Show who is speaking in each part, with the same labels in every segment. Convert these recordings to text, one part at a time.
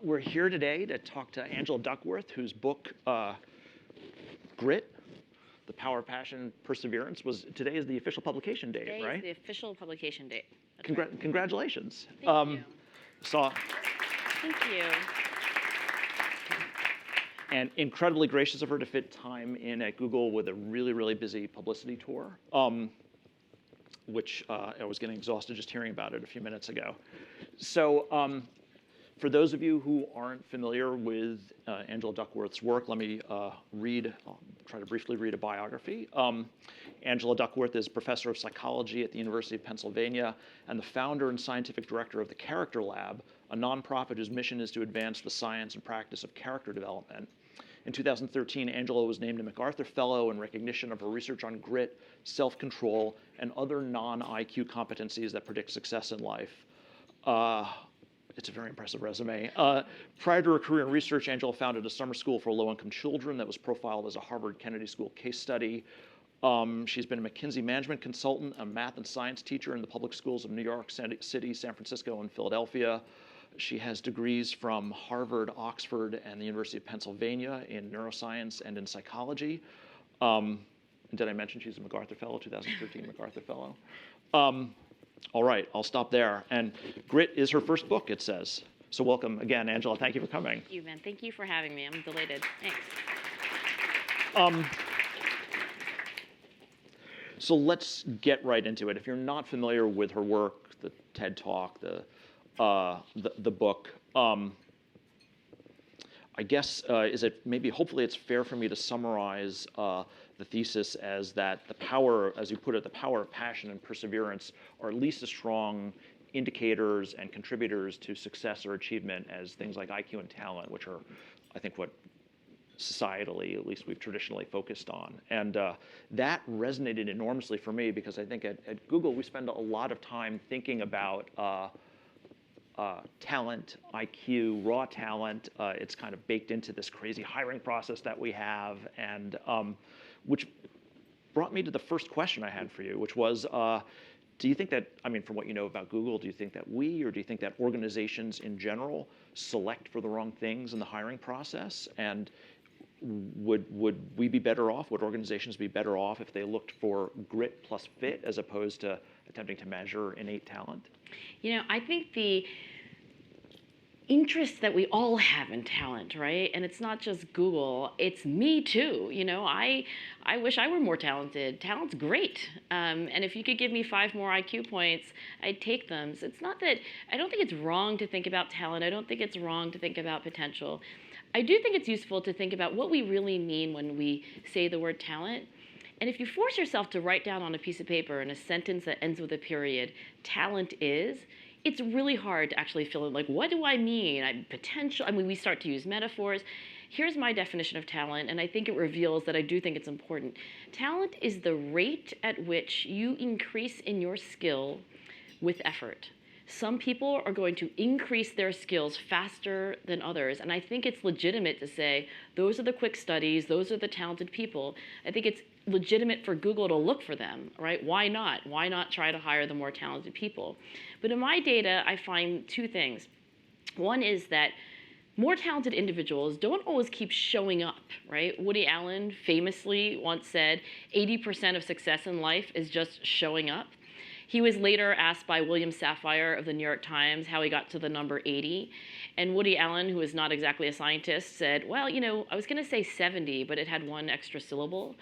Speaker 1: We're here today to talk to Angela Duckworth, whose book, Grit, The Power of Passion, Perseverance, today is the official publication date,
Speaker 2: today
Speaker 1: right?
Speaker 2: Today is the official publication date.
Speaker 1: Congratulations.
Speaker 2: Thank you.
Speaker 1: Thank
Speaker 2: you.
Speaker 1: And incredibly gracious of her to fit time in at Google with a really, really busy publicity tour, which I was getting exhausted just hearing about it a few minutes ago. So for those of you who aren't familiar with Angela Duckworth's work, let me I'll try to briefly read a biography. Angela Duckworth is professor of psychology at the University of Pennsylvania and the founder and scientific director of the Character Lab, a nonprofit whose mission is to advance the science and practice of character development. In 2013, Angela was named a MacArthur Fellow in recognition of her research on grit, self-control, and other non-I.Q competencies that predict success in life. It's a very impressive resume. Prior to her career in research, Angela founded a summer school for low-income children that was profiled as a Harvard Kennedy School case study. She's been a McKinsey management consultant, a math and science teacher in the public schools of New York City, San Francisco, and Philadelphia. She has degrees from Harvard, Oxford, and the University of Pennsylvania in neuroscience and in psychology. Did I mention she's a MacArthur Fellow, 2013 MacArthur Fellow? All right, I'll stop there. And Grit is her first book, it says. So welcome again, Angela. Thank you for coming.
Speaker 2: Thank you, man. Thank you for having me. I'm delighted. Thanks.
Speaker 1: So let's get right into it. If you're not familiar with her work, the TED Talk, the book, I guess hopefully it's fair for me to summarize the thesis as that the power, as you put it, the power of passion and perseverance are at least as strong indicators and contributors to success or achievement as things like IQ and talent, which are, I think, what societally, at least we've traditionally focused on. And that resonated enormously for me because I think at Google we spend a lot of time thinking about talent, IQ, raw talent. It's kind of baked into this crazy hiring process that we have, and which brought me to the first question I had for you, which was, do you think that, from what you know about Google, do you think that or do you think that organizations in general select for the wrong things in the hiring process? And would we be better off, would organizations be better off if they looked for grit plus fit as opposed to attempting to measure innate talent?
Speaker 2: I think the interest that we all have in talent, right? And it's not just Google, it's me too. I wish I were more talented. Talent's great. And if you could give me 5 more IQ points, I'd take them. So it's not that, I don't think it's wrong to think about talent. I don't think it's wrong to think about potential. I do think it's useful to think about what we really mean when we say the word talent. And if you force yourself to write down on a piece of paper in a sentence that ends with a period, talent is, it's really hard to actually fill in, like, what do I mean? We start to use metaphors. Here's my definition of talent, and I think it reveals that I do think it's important. Talent is the rate at which you increase in your skill with effort. Some people are going to increase their skills faster than others, and I think it's legitimate to say, those are the quick studies, those are the talented people. I think it's legitimate for Google to look for them, right? Why not? Why not try to hire the more talented people? But in my data, I find 2 things. One is that more talented individuals don't always keep showing up, right? Woody Allen famously once said, 80% of success in life is just showing up. He was later asked by William Safire of the New York Times how he got to the number 80. And Woody Allen, who is not exactly a scientist, said, well, I was going to say 70, but it had 1 extra syllable.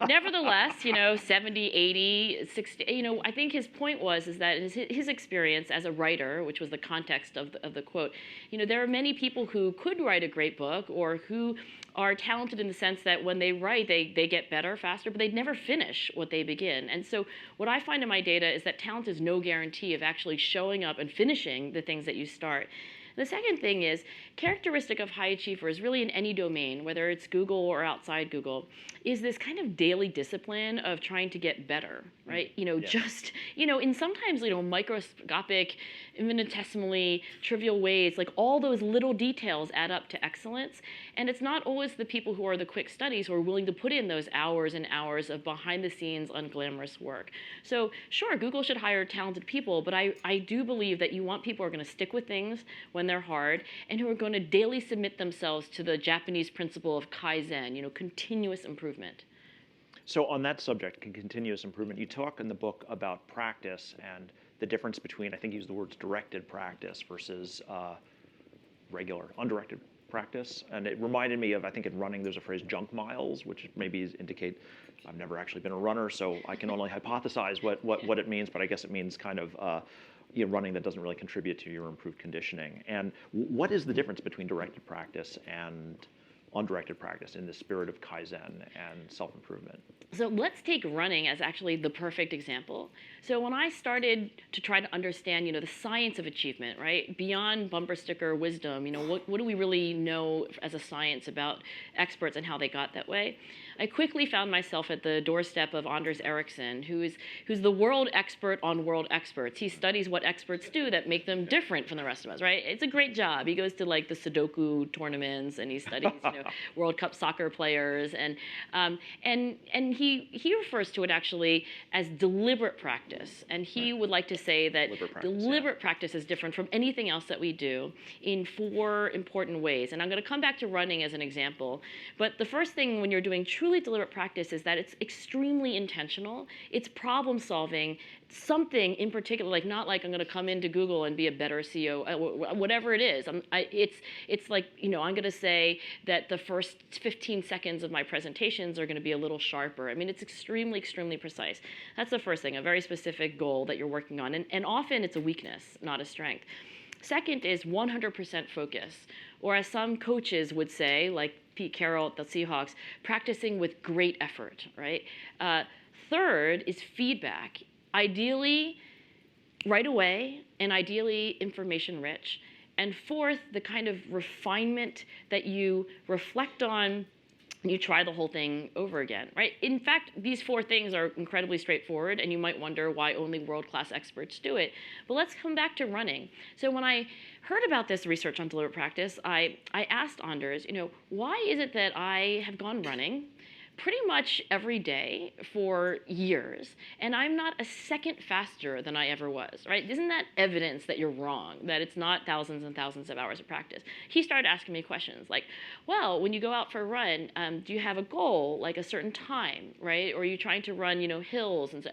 Speaker 2: Nevertheless, 70, 80, 60, I think his point was that his experience as a writer, which was the context of the quote, there are many people who could write a great book or who are talented in the sense that when they write, they get better faster, but they never finish what they begin. And so what I find in my data is that talent is no guarantee of actually showing up and finishing the things that you start. The second thing is, characteristic of high achievers, really in any domain, whether it's Google or outside Google, is this kind of daily discipline of trying to get better, right? Just, in sometimes, microscopic, infinitesimally trivial ways, like all those little details add up to excellence. And it's not always the people who are the quick studies who are willing to put in those hours and hours of behind the scenes, unglamorous work. So sure, Google should hire talented people, but I do believe that you want people who are going to stick with things when they're hard, and who are going to daily submit themselves to the Japanese principle of Kaizen, continuous improvement.
Speaker 1: So on that subject, continuous improvement, you talk in the book about practice and the difference between, I think you use the words directed practice versus regular, undirected practice. And it reminded me of, I think in running, there's a phrase junk miles, which maybe indicate, I've never actually been a runner, so I can only hypothesize what it means, but I guess it means kind of running that doesn't really contribute to your improved conditioning. And what is the difference between directed practice and undirected practice in the spirit of Kaizen and self-improvement?
Speaker 2: So let's take running as actually the perfect example. So when I started to try to understand, the science of achievement, right, beyond bumper sticker wisdom, what do we really know as a science about experts and how they got that way? I quickly found myself at the doorstep of Anders Ericsson, who's the world expert on world experts. He studies what experts do that make them different from the rest of us, right? It's a great job. He goes to like the Sudoku tournaments and he studies World Cup soccer players, and he refers to it actually as deliberate practice, and he would like to say that deliberate practice is different from anything else that we do in 4 important ways. And I'm going to come back to running as an example, but the first thing when you're doing truly deliberate practice is that it's extremely intentional. It's problem solving, something in particular, like not like I'm going to come into Google and be a better CEO, whatever it is. It's like, I'm going to say that the first 15 seconds of my presentations are going to be a little sharper. I mean, it's extremely, extremely precise. That's the first thing, a very specific goal that you're working on. And often it's a weakness, not a strength. Second is 100% focus, or as some coaches would say, like Pete Carroll at the Seahawks, practicing with great effort, right? Third is feedback, ideally right away and ideally information rich. And fourth, the kind of refinement that you reflect on and you try the whole thing over again, right? In fact, these 4 things are incredibly straightforward, and you might wonder why only world-class experts do it. But let's come back to running. So when I heard about this research on deliberate practice, I asked Anders, why is it that I have gone running pretty much every day for years, and I'm not a second faster than I ever was, right? Isn't that evidence that you're wrong, that it's not thousands and thousands of hours of practice? He started asking me questions like, well, when you go out for a run, do you have a goal, like a certain time, right? Or are you trying to run, hills and so?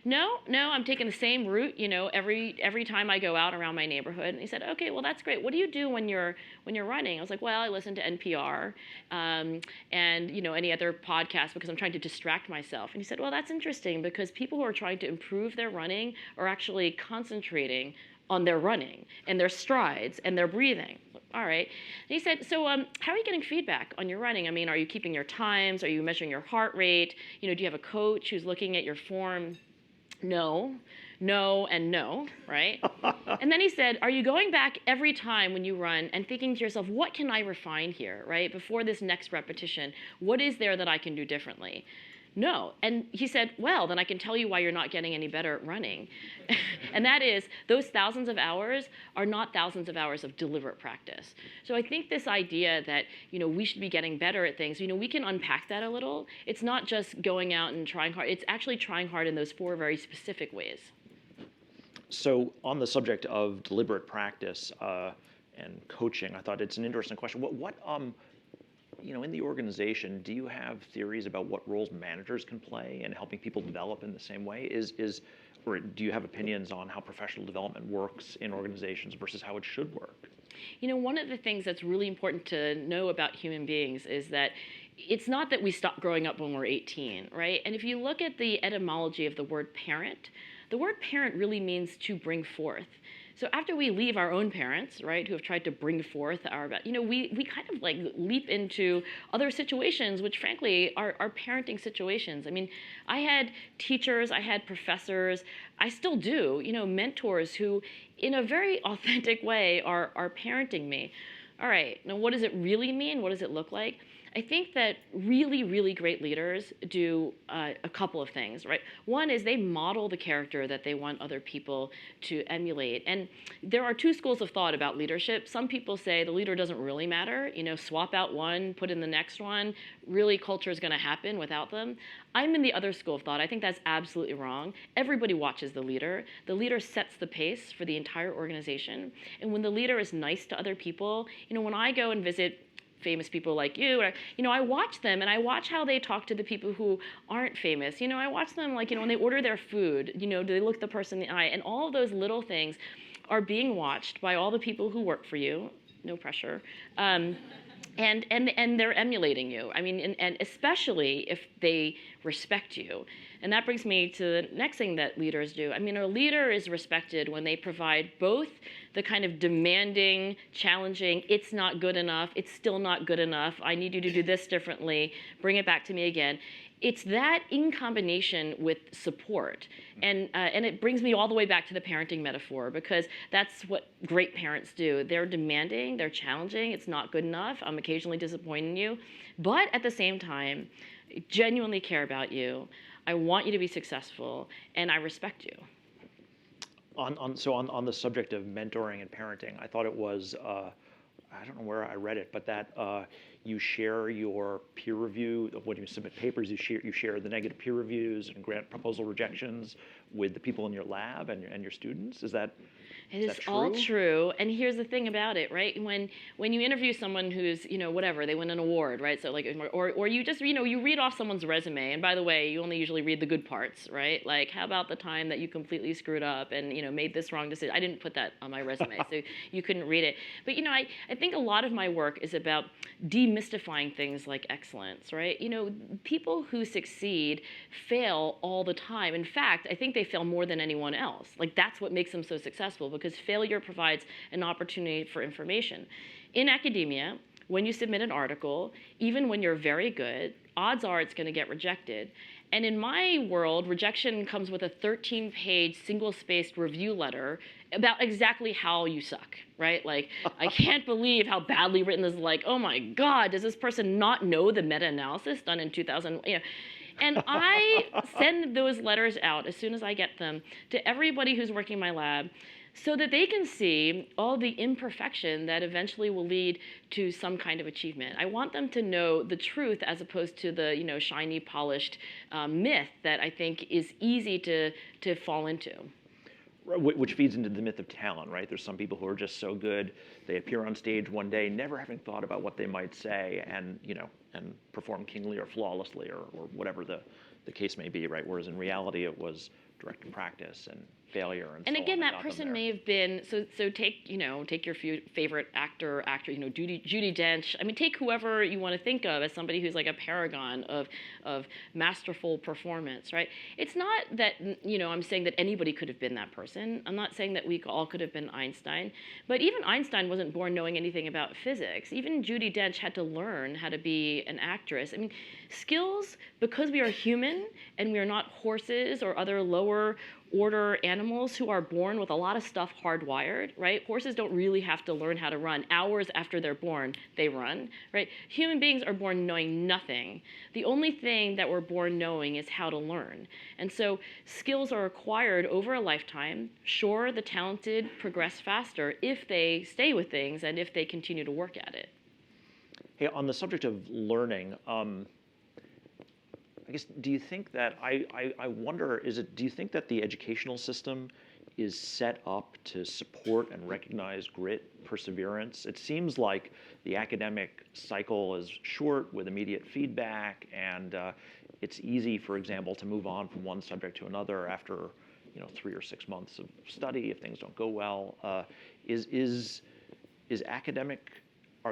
Speaker 2: No, I'm taking the same route, every time I go out around my neighborhood. And he said, okay, well, that's great. What do you do when you're running? I was like, well, I listen to NPR and, any other podcast because I'm trying to distract myself. And he said, well, that's interesting because people who are trying to improve their running are actually concentrating on their running and their strides and their breathing. All right. And he said, so how are you getting feedback on your running? I mean, are you keeping your times? Are you measuring your heart rate? Do you have a coach who's looking at your form? No, and no, right? And then he said, are you going back every time when you run and thinking to yourself, what can I refine here, right? Before this next repetition, what is there that I can do differently? No. And he said, well, then I can tell you why you're not getting any better at running. And that is, those thousands of hours are not thousands of hours of deliberate practice. So I think this idea that, we should be getting better at things, we can unpack that a little. It's not just going out and trying hard. It's actually trying hard in those 4 very specific ways.
Speaker 1: So on the subject of deliberate practice and coaching, I thought it's an interesting question. What in the organization, do you have theories about what roles managers can play in helping people develop in the same way? Or do you have opinions on how professional development works in organizations versus how it should work?
Speaker 2: One of the things that's really important to know about human beings is that it's not that we stop growing up when we're 18, right? And if you look at the etymology of the word parent really means to bring forth. So after we leave our own parents, right, who have tried to bring forth we kind of like leap into other situations, which frankly are parenting situations. I mean, I had teachers, I had professors, I still do, mentors who in a very authentic way are parenting me. All right, now what does it really mean? What does it look like? I think that really, really great leaders do a couple of things, right? One is they model the character that they want other people to emulate. And there are two schools of thought about leadership. Some people say the leader doesn't really matter. Swap out one, put in the next one. Really, culture is going to happen without them. I'm in the other school of thought. I think that's absolutely wrong. Everybody watches the leader. The leader sets the pace for the entire organization. And when the leader is nice to other people, when I go and visit famous people like you, I watch them and I watch how they talk to the people who aren't famous. I watch them when they order their food, do they look the person in the eye? And all of those little things are being watched by all the people who work for you. No pressure. And they're emulating you. And especially if they respect you. And that brings me to the next thing that leaders do. A leader is respected when they provide both the kind of demanding, challenging, it's not good enough, it's still not good enough, I need you to do this differently, bring it back to me again. It's that in combination with support. And it brings me all the way back to the parenting metaphor, because that's what great parents do. They're demanding, they're challenging, it's not good enough, I'm occasionally disappointing you. But at the same time, I genuinely care about you, I want you to be successful, and I respect you.
Speaker 1: On the subject of mentoring and parenting, I thought it was, I don't know where I read it, but that you share your peer review, when you submit papers, you share the negative peer reviews and grant proposal rejections with the people in your lab and your students. Is that
Speaker 2: It is all true. And here's the thing about it, right? When you interview someone who's, whatever, they win an award, right? So or you just, you read off someone's resume. And by the way, you only usually read the good parts, right? Like, how about the time that you completely screwed up and, made this wrong decision? I didn't put that on my resume, so you couldn't read it. But, I think a lot of my work is about demystifying things like excellence, right? People who succeed fail all the time. In fact, I think they fail more than anyone else. Like, that's what makes them so successful, because failure provides an opportunity for information. In academia, when you submit an article, even when you're very good, odds are it's going to get rejected. And in my world, rejection comes with a 13-page, single-spaced review letter about exactly how you suck, right? Like, I can't believe how badly written this is. Like, oh my God, does this person not know the meta-analysis done in 2000? And I send those letters out as soon as I get them to everybody who's working in my lab, so that they can see all the imperfection that eventually will lead to some kind of achievement. I want them to know the truth as opposed to the shiny, polished myth that I think is easy to fall into.
Speaker 1: Which feeds into the myth of talent, right? There's some people who are just so good, they appear on stage one day never having thought about what they might say, and perform keenly or flawlessly or whatever the case may be, right? Whereas in reality, it was direct practice and failure and so
Speaker 2: again,
Speaker 1: on
Speaker 2: that person may have been so take your favorite actor, Judi Dench. Take whoever you want to think of as somebody who's like a paragon of masterful performance, right? It's not that I'm saying that anybody could have been that person. I'm not saying that we all could have been Einstein, but even Einstein wasn't born knowing anything about physics. Even Judi Dench had to learn how to be an actress. Skills, because we are human and we are not horses or other lower order animals who are born with a lot of stuff hardwired, right? Horses don't really have to learn how to run. Hours after they're born, they run, right? Human beings are born knowing nothing. The only thing that we're born knowing is how to learn. And so skills are acquired over a lifetime. Sure, the talented progress faster if they stay with things and if they continue to work at it.
Speaker 1: Hey, on the subject of learning, I guess, do you think that, I wonder, do you think that the educational system is set up to support and recognize grit, perseverance? It seems like the academic cycle is short with immediate feedback, and it's easy, for example, to move on from one subject to another after 3 or 6 months of study if things don't go well. Are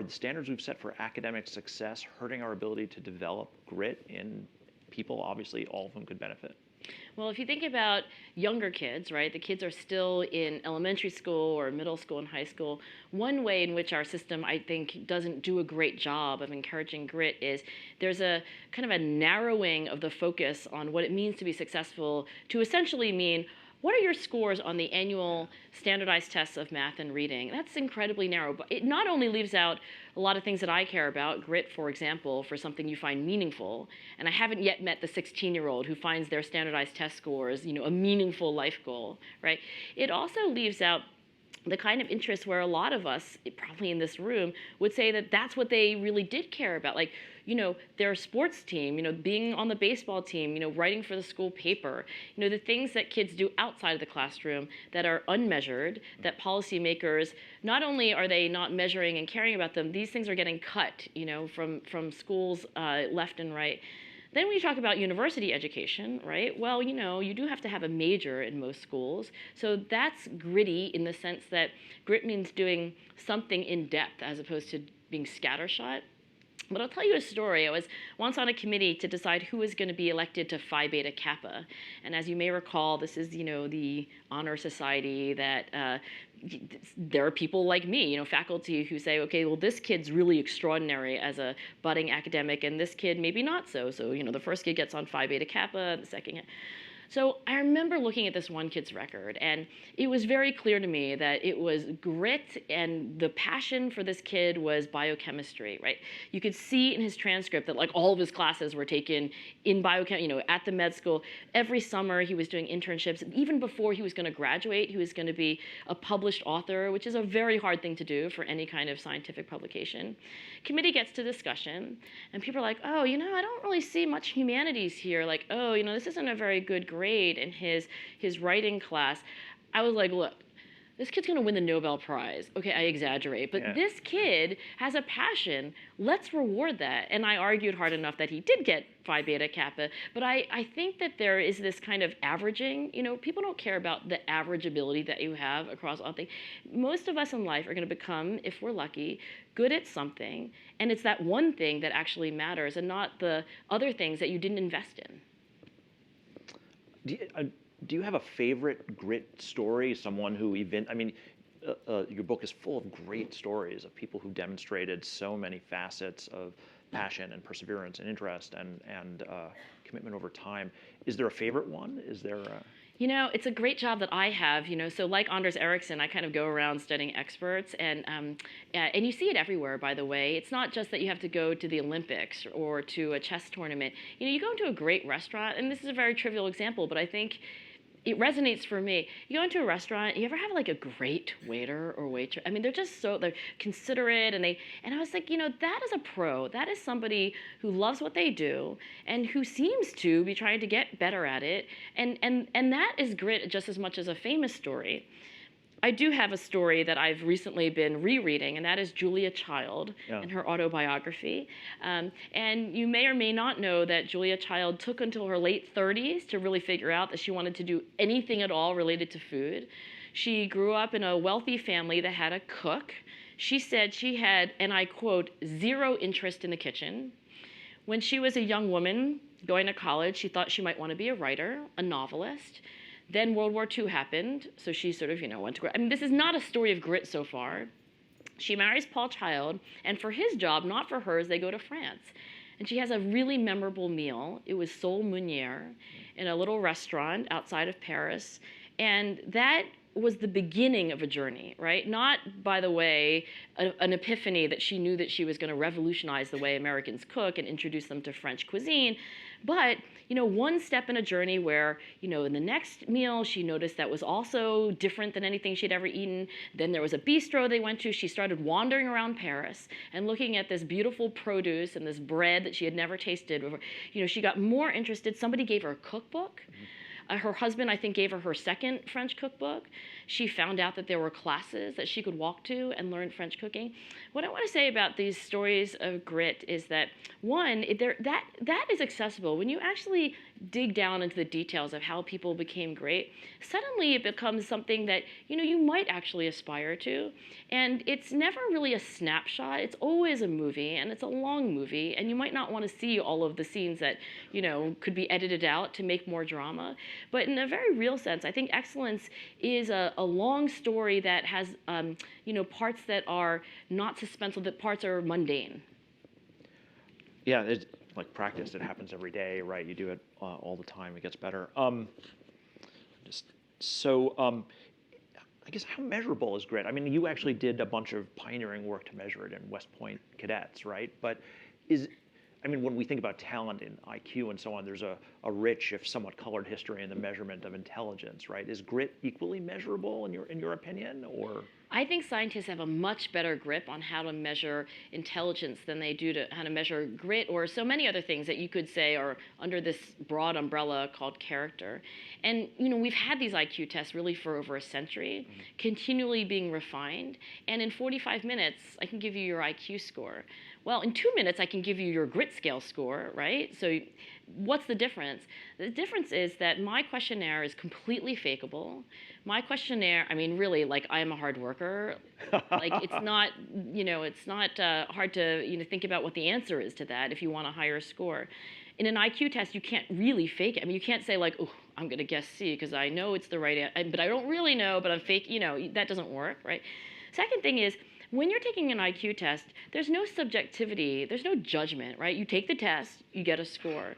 Speaker 1: the standards we've set for academic success hurting our ability to develop grit in people? Obviously, all of them could benefit.
Speaker 2: Well, if you think about younger kids, right, the kids are still in elementary school or middle school and high school. One way in which our system, I think, doesn't do a great job of encouraging grit is there's a kind of a narrowing of the focus on what it means to be successful to essentially mean what are your scores on the annual standardized tests of math and reading? That's incredibly narrow, but it not only leaves out a lot of things that I care about, grit, for example, for something you find meaningful, and I haven't yet met the 16-year-old who finds their standardized test scores, a meaningful life goal, right? It also leaves out the kind of interest where a lot of us, probably in this room, would say that that's what they really did care about. Like, their sports team, being on the baseball team, writing for the school paper, the things that kids do outside of the classroom that are unmeasured, that policymakers, not only are they not measuring and caring about them, these things are getting cut, from schools left and right. Then when you talk about university education, right? Well, you do have to have a major in most schools. So that's gritty in the sense that grit means doing something in depth as opposed to being scattershot. But I'll tell you a story. I was once on a committee to decide who was going to be elected to Phi Beta Kappa. And as you may recall, this is, the honor society that there are people like me, faculty who say, okay, well, this kid's really extraordinary as a budding academic, and this kid maybe not so. So, the first kid gets on Phi Beta Kappa, the second. So I remember looking at this one kid's record, and it was very clear to me that it was grit, and the passion for this kid was biochemistry, right? You could see in his transcript that like all of his classes were taken in biochem, at the med school. Every summer he was doing internships. Even before he was going to graduate, he was going to be a published author, which is a very hard thing to do for any kind of scientific publication. Committee gets to discussion, and people are like, oh, I don't really see much humanities here. Like, oh, this isn't a very good grade in his writing class. I was like, look, this kid's going to win the Nobel Prize. Okay, I exaggerate, but this kid has a passion. Let's reward that. And I argued hard enough that he did get Phi Beta Kappa, but I think that there is this kind of averaging. People don't care about the average ability that you have across all things. Most of us in life are going to become, if we're lucky, good at something, and it's that one thing that actually matters and not the other things that you didn't invest in.
Speaker 1: Do you have a favorite grit story? Someone who your book is full of great stories of people who demonstrated so many facets of passion and perseverance and interest and commitment over time. Is there a favorite one? Is there a...
Speaker 2: It's a great job that I have, so like Anders Ericsson, I kind of go around studying experts, and you see it everywhere, by the way. It's not just that you have to go to the Olympics or to a chess tournament. You go into a great restaurant, and this is a very trivial example, but I think it resonates for me. You go into a restaurant, you ever have like a great waiter or waitress? I mean, they're considerate, and I was like, that is a pro. That is somebody who loves what they do and who seems to be trying to get better at it. And that is grit just as much as a famous story. I do have a story that I've recently been rereading, and that is Julia Child and her autobiography. And you may or may not know that Julia Child took until her late 30s to really figure out that she wanted to do anything at all related to food. She grew up in a wealthy family that had a cook. She said she had, and I quote, zero interest in the kitchen. When she was a young woman going to college, she thought she might want to be a writer, a novelist. Then World War II happened, so she sort of, went to grit. I mean, this is not a story of grit so far. She marries Paul Child, and for his job, not for hers, they go to France. And she has a really memorable meal. It was Sole Meunière in a little restaurant outside of Paris. And that was the beginning of a journey, right? Not, by the way, an epiphany that she knew that she was going to revolutionize the way Americans cook and introduce them to French cuisine, but one step in a journey where, in the next meal, she noticed that was also different than anything she'd ever eaten. Then there was a bistro they went to. She started wandering around Paris and looking at this beautiful produce and this bread that she had never tasted before. She got more interested. Somebody gave her a cookbook. Her husband, I think, gave her her second French cookbook. She found out that there were classes that she could walk to and learn French cooking. What I want to say about these stories of grit is that, one, that is accessible. When you actually dig down into the details of how people became great, suddenly it becomes something that, you might actually aspire to. And it's never really a snapshot. It's always a movie, and it's a long movie, and you might not want to see all of the scenes that, could be edited out to make more drama. But in a very real sense, I think excellence is a long story that has, parts that are not suspenseful, that parts are mundane.
Speaker 1: Yeah, it's like practice. It happens every day, right? You do it all the time. It gets better. Just So I guess how measurable is grit? I mean, you actually did a bunch of pioneering work to measure it in West Point cadets, right? But I mean, when we think about talent in IQ and so on, there's a rich, if somewhat colored history in the measurement of intelligence, right? Is grit equally measurable in your opinion, or?
Speaker 2: I think scientists have a much better grip on how to measure intelligence than they do to how to measure grit or so many other things that you could say are under this broad umbrella called character. And we've had these IQ tests really for over a century, continually being refined. And in 45 minutes, I can give you your IQ score. Well, in 2 minutes, I can give you your grit scale score, right? So what's the difference? The difference is that my questionnaire is completely fakeable. My questionnaire, I mean, really, like, I am a hard worker. Like, it's not, it's not hard to, think about what the answer is to that if you want a higher score. In an IQ test, you can't really fake it. I mean, you can't say, like, oh, I'm going to guess C because I know it's the right answer, but I don't really know, but I'm fake. That doesn't work, right? Second thing is, when you're taking an IQ test, there's no subjectivity, there's no judgment, right? You take the test, you get a score.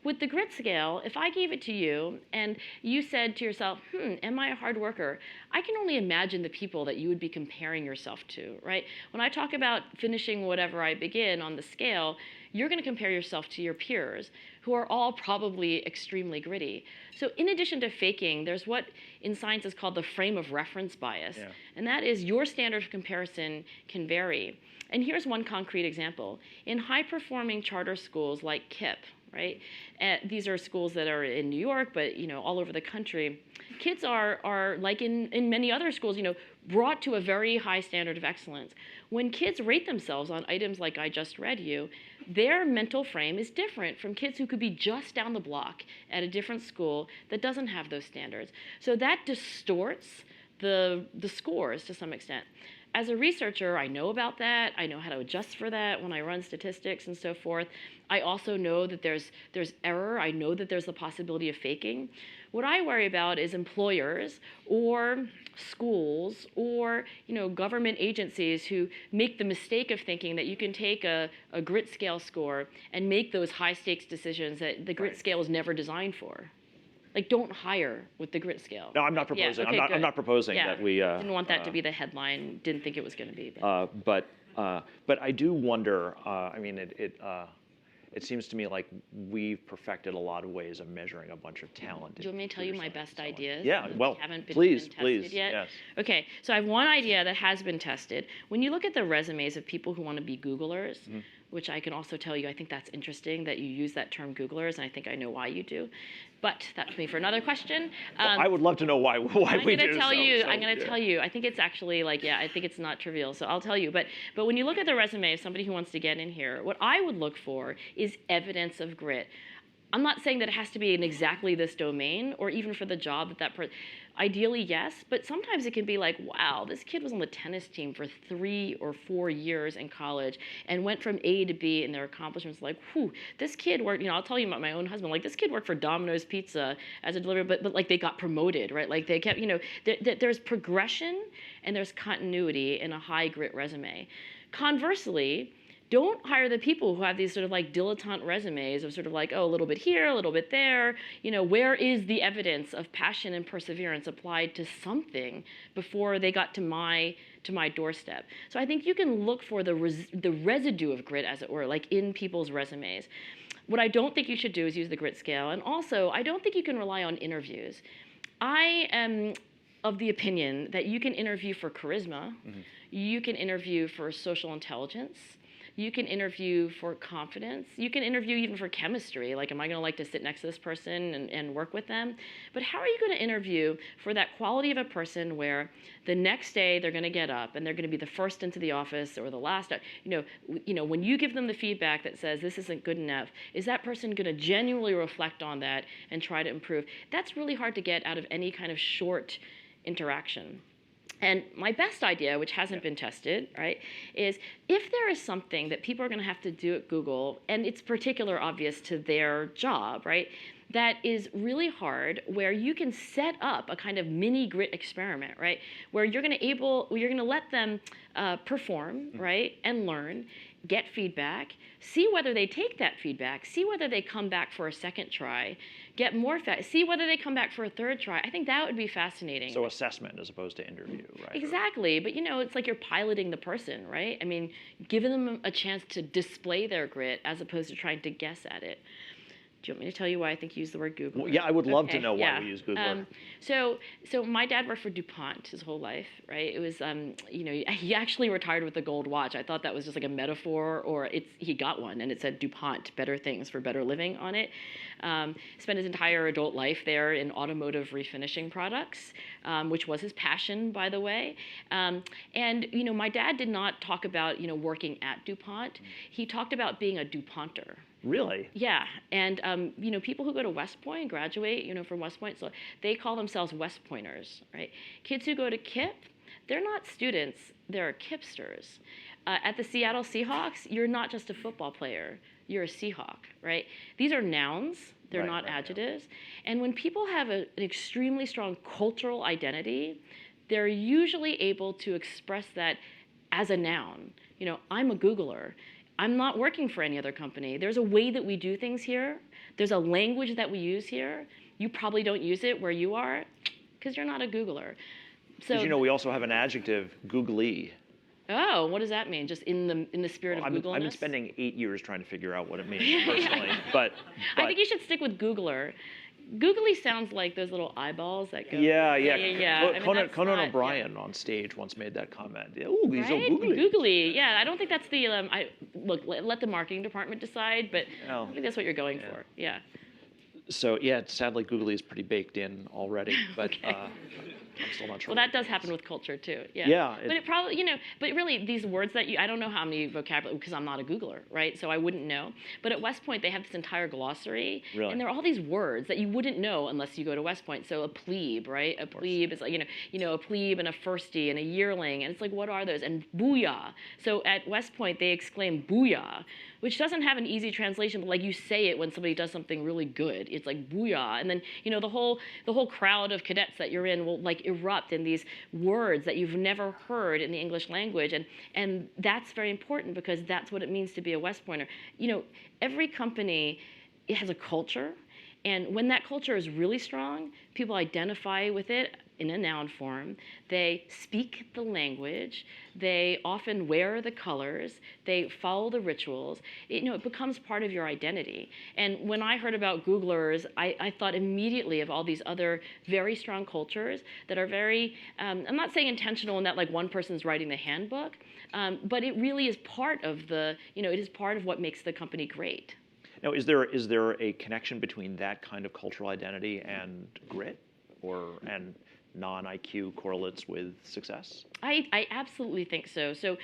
Speaker 2: With the grit scale, if I gave it to you and you said to yourself, am I a hard worker? I can only imagine the people that you would be comparing yourself to, right? When I talk about finishing whatever I begin on the scale, you're going to compare yourself to your peers who are all probably extremely gritty. So in addition to faking, there's what in science is called the frame of reference bias. Yeah. And that is your standard of comparison can vary. And here's one concrete example. In high-performing charter schools like KIPP, right? These are schools that are in New York, but all over the country. Kids are like in many other schools, brought to a very high standard of excellence. When kids rate themselves on items like I just read you, their mental frame is different from kids who could be just down the block at a different school that doesn't have those standards. So that distorts the scores to some extent. As a researcher, I know about that. I know how to adjust for that when I run statistics and so forth. I also know that there's error. I know that there's the possibility of faking. What I worry about is employers or schools or government agencies who make the mistake of thinking that you can take a grit scale score and make those high stakes decisions that the grit scale was never designed for. Like, don't hire with the grit scale.
Speaker 1: No, I'm not proposing. Yeah, okay, I'm not proposing that we.
Speaker 2: Didn't want that to be the headline. Didn't think it was going to be.
Speaker 1: But I do wonder. I mean, it seems to me like we've perfected a lot of ways of measuring a bunch of talent.
Speaker 2: Do you want me to tell you my best ideas?
Speaker 1: Yeah, well,
Speaker 2: haven't been
Speaker 1: please,
Speaker 2: tested yet?
Speaker 1: Yes.
Speaker 2: Okay, so I have one idea that has been tested. When you look at the resumes of people who want to be Googlers, which I can also tell you, I think that's interesting that you use that term Googlers, and I think I know why you do. But that's me for another question.
Speaker 1: Well, I would love to know why we do.
Speaker 2: I'm going to tell you. I think it's actually I think it's not trivial, so I'll tell you. But when you look at the resume of somebody who wants to get in here, what I would look for is evidence of grit. I'm not saying that it has to be in exactly this domain or even for the job that person. Ideally, yes, but sometimes it can be like, wow, this kid was on the tennis team for 3 or 4 years in college and went from A to B in their accomplishments. Like, whew, this kid worked, I'll tell you about my own husband. Like, this kid worked for Domino's Pizza as a delivery, but like they got promoted, right? Like they kept, there's progression and there's continuity in a high grit resume. Conversely, don't hire the people who have these sort of like dilettante resumes of sort of like, oh, a little bit here, a little bit there. Where is the evidence of passion and perseverance applied to something before they got to my doorstep? So I think you can look for the residue of grit, as it were, like in people's resumes. What I don't think you should do is use the grit scale. And also, I don't think you can rely on interviews. I am of the opinion that you can interview for charisma. You can interview for social intelligence. You can interview for confidence. You can interview even for chemistry. Like, am I going to like to sit next to this person and work with them? But how are you going to interview for that quality of a person where the next day they're going to get up and they're going to be the first into the office or the last? When you give them the feedback that says this isn't good enough, is that person going to genuinely reflect on that and try to improve? That's really hard to get out of any kind of short interaction. And my best idea, which hasn't been tested, right, is if there is something that people are going to have to do at Google, and it's particularly obvious to their job, right, that is really hard, where you can set up a kind of mini grit experiment, right? Where you're going to let them perform, right, and learn, get feedback, see whether they take that feedback, see whether they come back for a second try, get more see whether they come back for a third try. I think that would be fascinating.
Speaker 1: So assessment as opposed to interview, right?
Speaker 2: Exactly, but it's like you're piloting the person, right? I mean, giving them a chance to display their grit as opposed to trying to guess at it. Do you want me to tell you why I think you use the word Googler?
Speaker 1: Well, yeah, I would love to know why we use Googler.
Speaker 2: So my dad worked for DuPont his whole life, right? It was, he actually retired with a gold watch. I thought that was just like a metaphor, or he got one, and it said DuPont, better things for better living on it. Spent his entire adult life there in automotive refinishing products, which was his passion, by the way. And my dad did not talk about working at DuPont. He talked about being a DuPonter.
Speaker 1: Really?
Speaker 2: Yeah, and people who go to West Point, graduate, from West Point, so they call themselves West Pointers, right? Kids who go to KIPP, they're not students, they're KIPsters. At the Seattle Seahawks, you're not just a football player, you're a Seahawk, right? These are nouns, they're not adjectives. Yeah. And when people have an extremely strong cultural identity, they're usually able to express that as a noun. I'm a Googler. I'm not working for any other company. There's a way that we do things here. There's a language that we use here. You probably don't use it where you are because you're not a Googler. So,
Speaker 1: we also have an adjective, Googly.
Speaker 2: Oh, what does that mean? Just in the spirit of Googleness?
Speaker 1: I've been spending 8 years trying to figure out what it means personally. But
Speaker 2: I think you should stick with Googler. Googly sounds like those little eyeballs that go.
Speaker 1: Yeah. Conan O'Brien on stage once made that comment. Ooh, he's so googly.
Speaker 2: Googly. Yeah, I don't think that's the. Look, let the marketing department decide, but I think that's what you're going for. Yeah.
Speaker 1: So sadly, Googly is pretty baked in already, but I'm still not sure.
Speaker 2: Well, that does happen with culture too. Yeah.
Speaker 1: Yeah.
Speaker 2: But it probably, but really these words that I don't know how many vocabulary, because I'm not a Googler, right? So I wouldn't know. But at West Point, they have this entire glossary.
Speaker 1: Really?
Speaker 2: And there are all these words that you wouldn't know unless you go to West Point. So a plebe, right? A plebe is like, a plebe and a firstie and a yearling. And it's like, what are those? And booyah. So at West Point, they exclaim booyah, which doesn't have an easy translation, but like you say it when somebody does something really good. It's like booyah. And then, the whole crowd of cadets that you're in will like erupt in these words that you've never heard in the English language. And that's very important because that's what it means to be a West Pointer. Every company, it has a culture. And when that culture is really strong, people identify with it in a noun form. They speak the language. They often wear the colors. They follow the rituals. It becomes part of your identity. And when I heard about Googlers, I thought immediately of all these other very strong cultures that are very, I'm not saying intentional in that like one person's writing the handbook, but it really is part of it is part of what makes the company great.
Speaker 1: Now, is there a connection between that kind of cultural identity and grit, and non-I.Q correlates with success?
Speaker 2: I absolutely think so. So,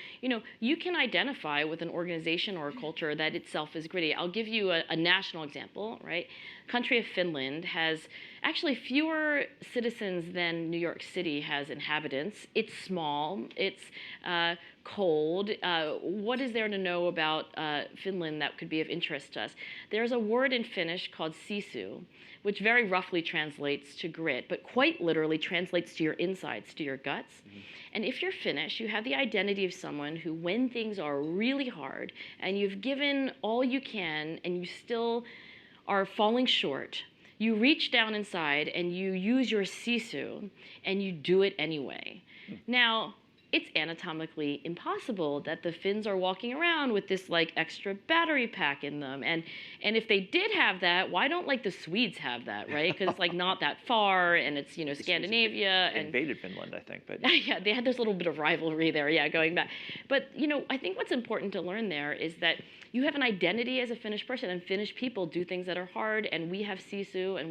Speaker 2: you can identify with an organization or a culture that itself is gritty. I'll give you a national example, right? Country of Finland has actually fewer citizens than New York City has inhabitants. It's small. It's cold. What is there to know about Finland that could be of interest to us? There's a word in Finnish called sisu, which very roughly translates to grit, but quite literally translates to your insides, to your guts. Mm-hmm. And if you're Finnish, you have the identity of someone who, when things are really hard and you've given all you can and you still are falling short, you reach down inside and you use your sisu and you do it anyway. Now, it's anatomically impossible that the Finns are walking around with this like extra battery pack in them. And if they did have that, why don't like the Swedes have that, right? Because it's like not that far and it's, Scandinavia. And
Speaker 1: invaded Finland, I think. But
Speaker 2: yeah, they had this little bit of rivalry there, going back. But, I think what's important to learn there is that you have an identity as a Finnish person, and Finnish people do things that are hard, and we have sisu, and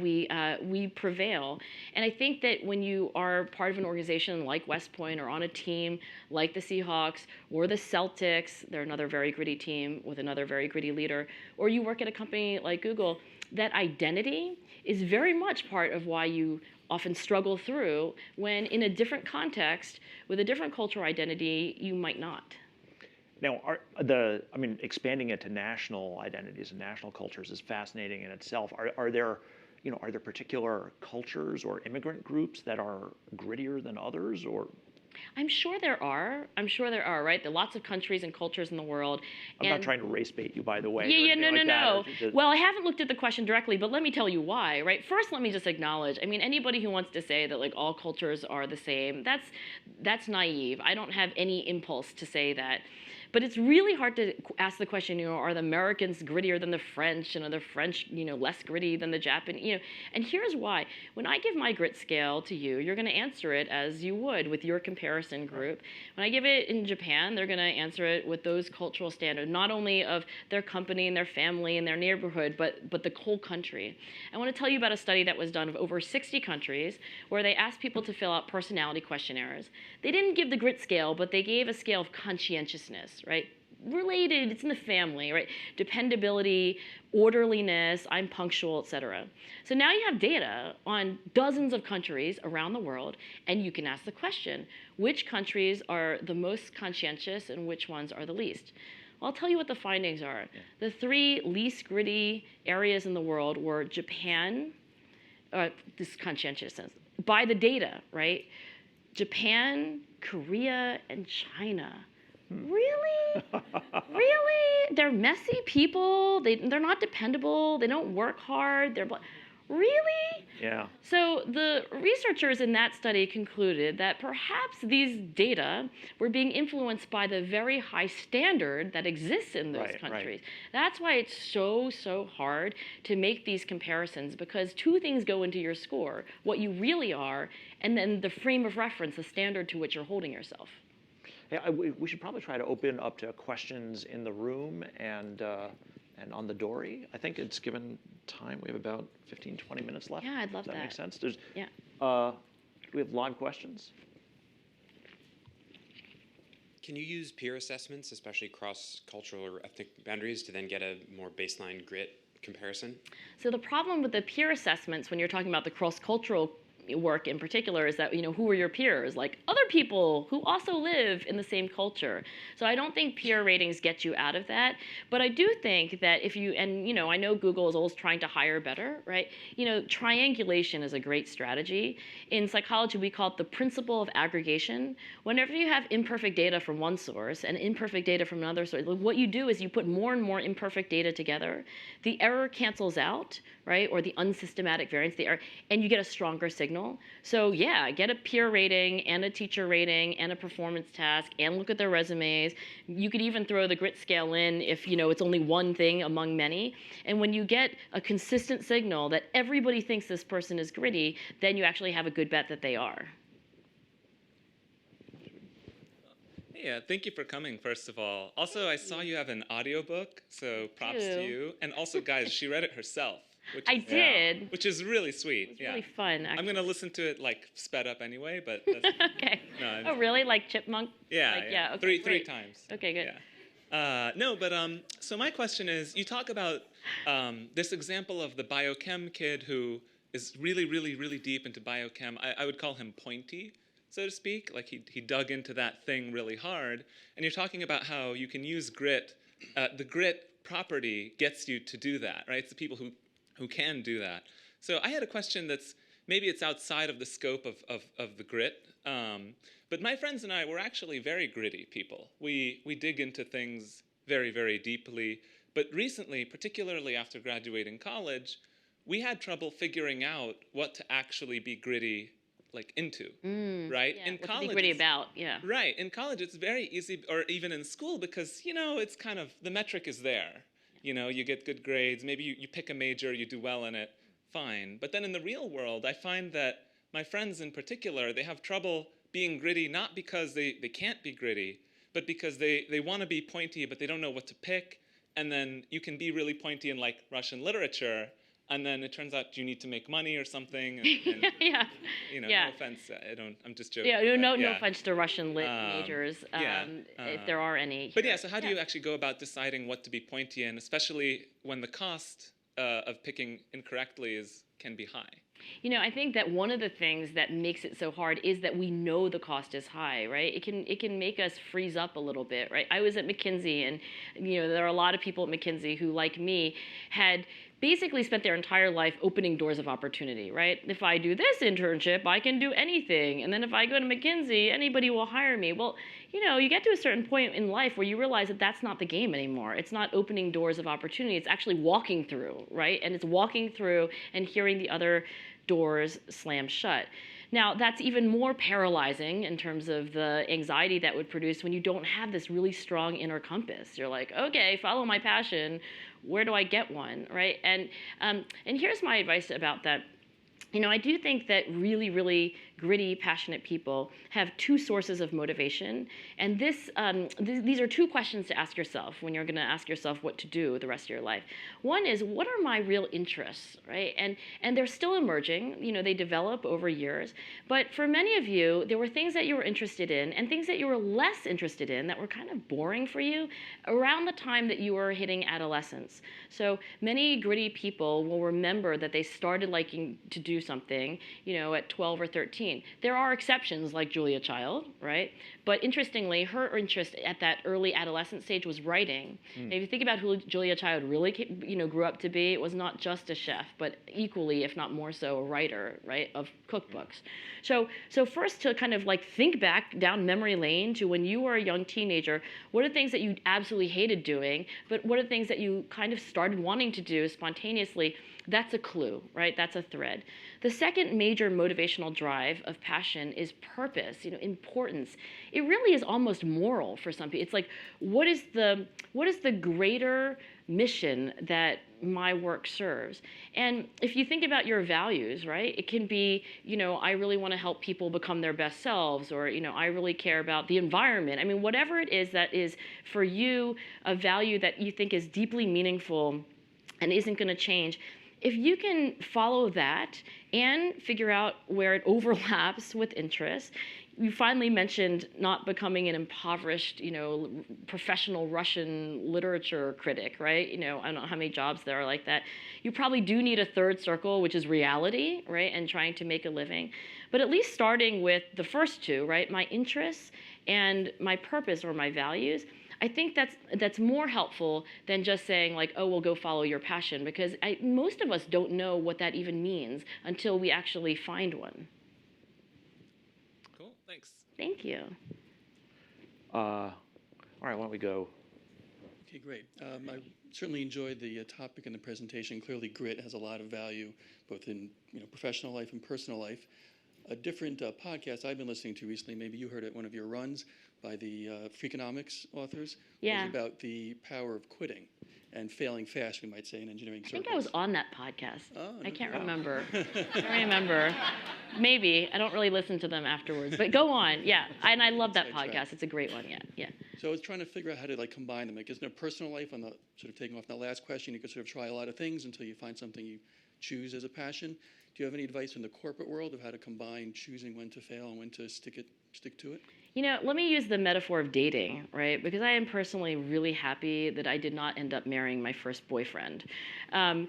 Speaker 2: we prevail. And I think that when you are part of an organization like West Point or on a team like the Seahawks or the Celtics, they're another very gritty team with another very gritty leader, or you work at a company like Google, that identity is very much part of why you often struggle through when in a different context with a different cultural identity, you might not.
Speaker 1: Now, expanding it to national identities and national cultures is fascinating in itself. Are there, are there particular cultures or immigrant groups that are grittier than others, or?
Speaker 2: I'm sure there are. I'm sure there are, right? There are lots of countries and cultures in the world.
Speaker 1: I'm not trying to race bait you, by the way.
Speaker 2: Yeah, no,
Speaker 1: like
Speaker 2: no.
Speaker 1: Just...
Speaker 2: Well, I haven't looked at the question directly, but let me tell you why, right? First, let me just acknowledge, I mean, anybody who wants to say that like all cultures are the same, that's naive. I don't have any impulse to say that. But it's really hard to ask the question, are the Americans grittier than the French, and are the French, less gritty than the Japanese, And here's why. When I give my grit scale to you, you're going to answer it as you would with your comparison group. When I give it in Japan, they're going to answer it with those cultural standards, not only of their company and their family and their neighborhood, but the whole country. I want to tell you about a study that was done of over 60 countries where they asked people to fill out personality questionnaires. They didn't give the grit scale, but they gave a scale of conscientiousness, right? Related, it's in the family, right? Dependability, orderliness, I'm punctual, etc. So now you have data on dozens of countries around the world, and you can ask the question, which countries are the most conscientious and which ones are the least? Well, I'll tell you what the findings are. Yeah. The 3 least gritty areas in the world were Japan, this conscientiousness, by the data, right? Japan, Korea, and China. Really? Really? They're messy people. They're not dependable. They don't work hard. Really?
Speaker 1: Yeah.
Speaker 2: So the researchers in that study concluded that perhaps these data were being influenced by the very high standard that exists in those countries. Right. That's why it's so hard to make these comparisons, because 2 things go into your score: what you really are, and then the frame of reference, the standard to which you're holding yourself.
Speaker 1: Yeah, we should probably try to open up to questions in the room and on the dory. I think it's given time. We have about 15, 20 minutes left.
Speaker 2: Yeah, I'd love that.
Speaker 1: Does that make sense?
Speaker 2: Yeah.
Speaker 1: Do we have live questions?
Speaker 3: Can you use peer assessments, especially cross-cultural or ethnic boundaries, to then get a more baseline grit comparison?
Speaker 2: So the problem with the peer assessments, when you're talking about the cross-cultural work in particular, is that, who are your peers? Like other people who also live in the same culture. So I don't think peer ratings get you out of that. But I do think that if you, and I know Google is always trying to hire better, right? Triangulation is a great strategy. In psychology, we call it the principle of aggregation. Whenever you have imperfect data from one source and imperfect data from another source, what you do is you put more and more imperfect data together. The error cancels out, right? Or the unsystematic variance, and you get a stronger signal. So yeah, get a peer rating and a teacher rating and a performance task and look at their resumes. You could even throw the grit scale in if it's only one thing among many. And when you get a consistent signal that everybody thinks this person is gritty, then you actually have a good bet that they are.
Speaker 4: Yeah, thank you for coming, first of all. Also, I saw you have an audiobook, so props to you. And also, guys, she read it herself.
Speaker 2: I did.
Speaker 4: Which is really sweet.
Speaker 2: It was really fun, actually.
Speaker 4: I'm going to listen to it, sped up anyway, but that's...
Speaker 2: Okay. No, oh, really? Like Chipmunk?
Speaker 4: Yeah,
Speaker 2: yeah. Okay,
Speaker 4: three times.
Speaker 2: Okay, good.
Speaker 4: Yeah. No, but so my question is, you talk about this example of the biochem kid who is really, really, really deep into biochem. I would call him pointy, so to speak. Like he dug into that thing really hard. And you're talking about how you can use grit. The grit property gets you to do that, right? It's the people who can do that. So I had a question that's, maybe it's outside of the scope of the grit, but my friends and I were actually very gritty people. We dig into things very, very deeply, but recently, particularly after graduating college, we had trouble figuring out what to actually be gritty into, right?
Speaker 2: Yeah,
Speaker 4: in
Speaker 2: what
Speaker 4: college,
Speaker 2: to be gritty about, yeah.
Speaker 4: Right, in college it's very easy, or even in school, because, it's kind of, the metric is there. You get good grades, maybe you pick a major, you do well in it, fine. But then in the real world, I find that my friends in particular, they have trouble being gritty, not because they can't be gritty, but because they want to be pointy, but they don't know what to pick. And then you can be really pointy in Russian literature, and then it turns out you need to make money or something. And,
Speaker 2: yeah.
Speaker 4: No offense, I'm just joking.
Speaker 2: Yeah, no offense to Russian lit majors, if there are any.
Speaker 4: But so how do you actually go about deciding what to be pointy in, especially when the cost of picking incorrectly can be high?
Speaker 2: I think that one of the things that makes it so hard is that we know the cost is high, right? It can make us freeze up a little bit, right? I was at McKinsey, and there are a lot of people at McKinsey who, like me, had basically spent their entire life opening doors of opportunity, right? If I do this internship, I can do anything. And then if I go to McKinsey, anybody will hire me. Well, you get to a certain point in life where you realize that that's not the game anymore. It's not opening doors of opportunity. It's actually walking through, right? And it's walking through and hearing the other doors slam shut. Now, that's even more paralyzing in terms of the anxiety that would produce when you don't have this really strong inner compass. You're like, okay, follow my passion. Where do I get one, right? And here's my advice about that. I do think that really, really gritty, passionate people have two sources of motivation. And these are two questions to ask yourself when you're going to ask yourself what to do the rest of your life. One is, what are my real interests, right? And they're still emerging. They develop over years. But for many of you, there were things that you were interested in and things that you were less interested in that were kind of boring for you around the time that you were hitting adolescence. So many gritty people will remember that they started liking to do something, at 12 or 13. There are exceptions like Julia Child, right? But interestingly, her interest at that early adolescent stage was writing. And if you think about who Julia Child really, grew up to be, it was not just a chef, but equally, if not more so, a writer, right, of cookbooks. So first to kind of think back down memory lane to when you were a young teenager, what are things that you absolutely hated doing, but what are things that you kind of started wanting to do spontaneously? That's a clue, right? That's a thread. The second major motivational drive of passion is purpose, importance. It really is almost moral for some people. It's like, what is the greater mission that my work serves? And if you think about your values, right, it can be, I really want to help people become their best selves, or, I really care about the environment. I mean, whatever it is that is for you a value that you think is deeply meaningful and isn't going to change, if you can follow that and figure out where it overlaps with interests. You finally mentioned not becoming an impoverished, professional Russian literature critic, right? I don't know how many jobs there are like that. You probably do need a third circle, which is reality, right? And trying to make a living. But at least starting with the first two, right? My interests and my purpose or my values, I think that's more helpful than just saying oh, well, go follow your passion, because most of us don't know what that even means until we actually find one.
Speaker 4: Cool, thanks.
Speaker 2: Thank you.
Speaker 1: All right, why don't we go?
Speaker 5: Okay, great. I certainly enjoyed the topic and the presentation. Clearly, grit has a lot of value, both in professional life and personal life. A different podcast I've been listening to recently, maybe you heard it at one of your runs, by the Freakonomics authors, was about the power of quitting and failing fast, we might say, in engineering circles.
Speaker 2: I think I was on that podcast.
Speaker 5: Oh, no,
Speaker 2: I can't remember. I don't remember. Maybe. I don't really listen to them afterwards. But go on. Yeah. And I love that podcast. It's a great one. Yeah.
Speaker 5: So I was trying to figure out how to combine them. Isn't it personal life, on the sort of taking off that last question, you could sort of try a lot of things until you find something you choose as a passion. Do you have any advice from the corporate world of how to combine choosing when to fail and when to stick to it?
Speaker 2: Let me use the metaphor of dating, right? Because I am personally really happy that I did not end up marrying my first boyfriend. And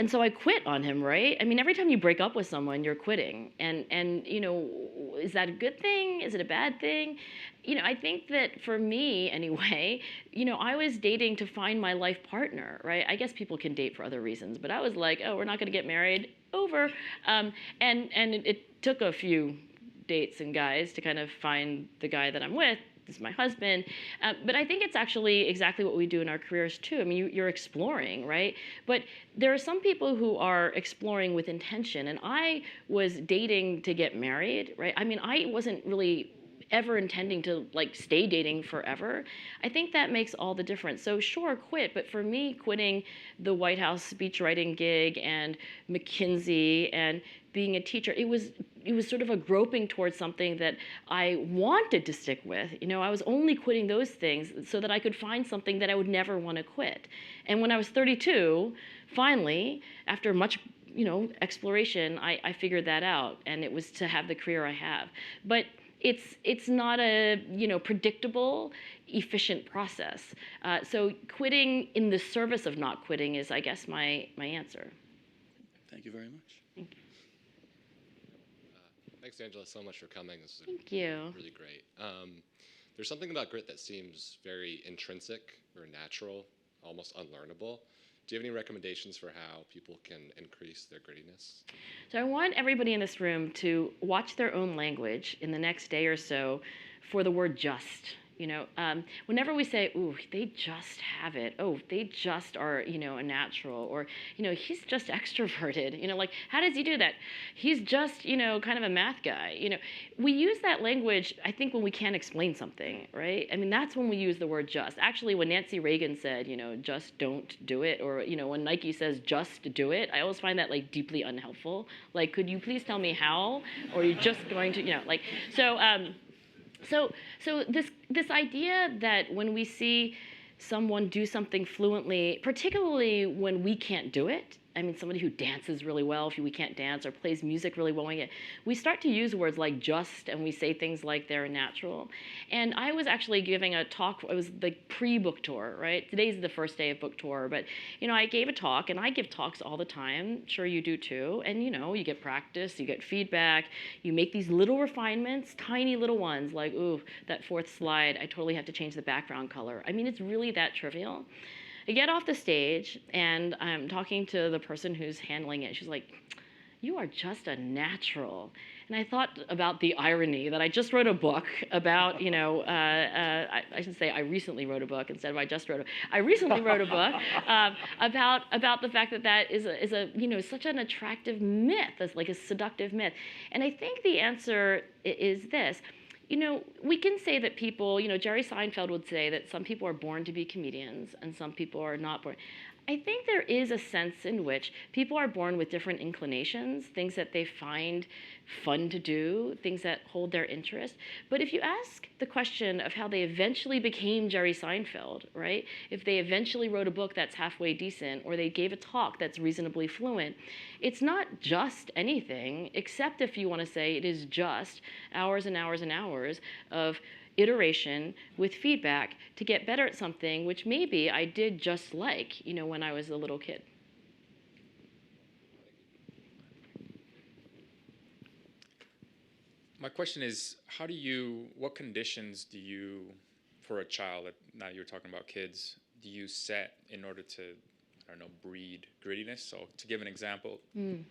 Speaker 2: so I quit on him, right? I mean, every time you break up with someone, you're quitting. And is that a good thing? Is it a bad thing? I think that for me, anyway, I was dating to find my life partner, right? I guess people can date for other reasons, but I was like, oh, we're not going to get married, over. And it took a few dates and guys to kind of find the guy that I'm with. This is my husband. But I think it's actually exactly what we do in our careers too. I mean, you're exploring, right? But there are some people who are exploring with intention, and I was dating to get married, right? I mean, I wasn't really ever intending to stay dating forever. I think that makes all the difference. So sure, quit, but for me, quitting the White House speech writing gig and McKinsey and being a teacher, it was sort of a groping towards something that I wanted to stick with. I was only quitting those things so that I could find something that I would never want to quit. And when I was 32, finally, after much exploration, I figured that out, and it was to have the career I have. But it's not a predictable, efficient process. So quitting in the service of not quitting is, I guess, my answer.
Speaker 5: Thank you very much.
Speaker 2: Thank you.
Speaker 6: Thanks, Angela, so much for coming. This is
Speaker 2: Thank you.
Speaker 6: really great. There's something about grit that seems very intrinsic or natural, almost unlearnable. Do you have any recommendations for how people can increase their grittiness?
Speaker 2: So I want everybody in this room to watch their own language in the next day or so for the word just. Whenever we say, ooh, they just have it. Oh, they just are, a natural. Or, he's just extroverted. Like, how does he do that? He's just, kind of a math guy. We use that language, I think, when we can't explain something, right? I mean, that's when we use the word just. Actually, when Nancy Reagan said, just don't do it, or, when Nike says just do it, I always find that, like, deeply unhelpful. Like, could you please tell me how? Or are you just going to, So this idea that when we see someone do something fluently, particularly when we can't do it, I mean, somebody who dances really well if we can't dance, or plays music really well, we start to use words like just, and we say things like they're natural. And I was actually giving a talk, it was the pre-book tour, right? Today's the first day of book tour, but I gave a talk, and I give talks all the time, sure you do too, and you get practice, you get feedback, you make these little refinements, tiny little ones, like, ooh, that fourth slide, I totally have to change the background color. I mean, it's really that trivial. I get off the stage, and I'm talking to the person who's handling it. She's like, you are just a natural. And I thought about the irony that I just wrote a book about, I should say I recently wrote a book instead of I just wrote a book. I recently wrote a book about the fact that is a such an attractive myth, as like a seductive myth. And I think the answer is this. We can say that people, Jerry Seinfeld would say that some people are born to be comedians and some people are not born. I think there is a sense in which people are born with different inclinations, things that they find fun to do, things that hold their interest. But if you ask the question of how they eventually became Jerry Seinfeld, right? If they eventually wrote a book that's halfway decent, or they gave a talk that's reasonably fluent, it's not just anything, except if you want to say it is just hours and hours and hours of iteration with feedback to get better at something which maybe I did just like, when I was a little kid.
Speaker 7: My question is, what conditions do you, for a child, now you're talking about kids, do you set in order to, breed grittiness? So to give an example.
Speaker 2: Do